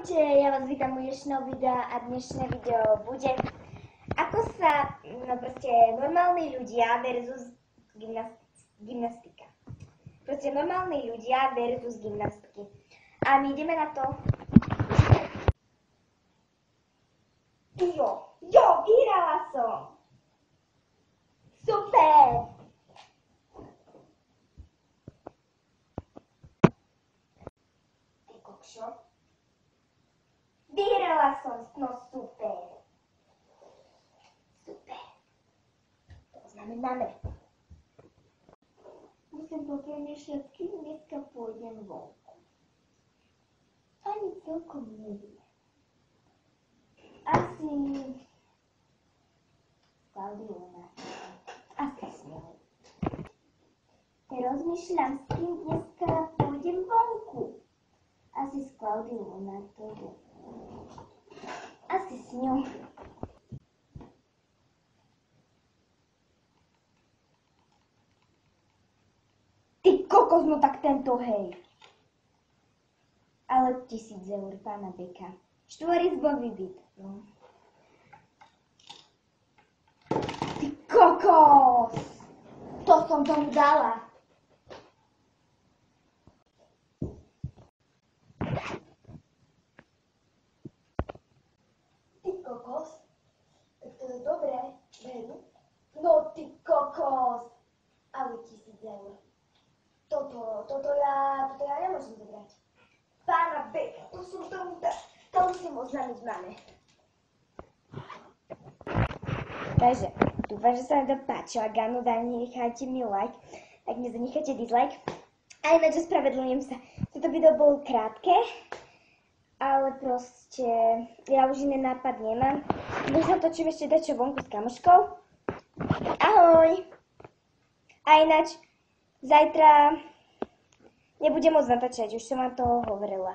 Čaute, ja vás vítam u dnešného videa a dnešné video bude ako sa proste normálni ľudia versus gymnastika. Proste normálni ľudia versus gymnastiky. A my ideme na to. Jo, vyhrala som. Super. Ty kokšo. Vyhrala som, no super. Super. To znamenáme. Musím popremýšľať, kým dneska pôjdem vonku. Ani celkom neviem. Asi s Klaudiou na asi s ňou. Rozmýšľam, s kým dneska pôjdem vonku. Asi s Klaudiou na to. Asi s ňou. Ty kokos, no tak tento hej. Ale 1000 eur, pána Beka. Štvorizbový byt. No. Ty kokos! To som tomu dala. Kokos? Tak to je dobré, veru? No ty kokos! Ale 1000 eur. Toto ja nemôžem zobrať. Pána Beka, to som tomu dať. To musím oznámiť mame. Takže, dúfam, že sa vám to páčilo. Ak áno, nechajte mi like. Ak nezanecháte dislike. A ináč ospravedlňujem sa. Toto video bolo krátke. Ale proste, ja už iný nápad nemám. Možno točím ešte dačo vonku s kamoškou. Ahoj! A ináč, zajtra nebudem môcť natáčať, už som vám to hovorila.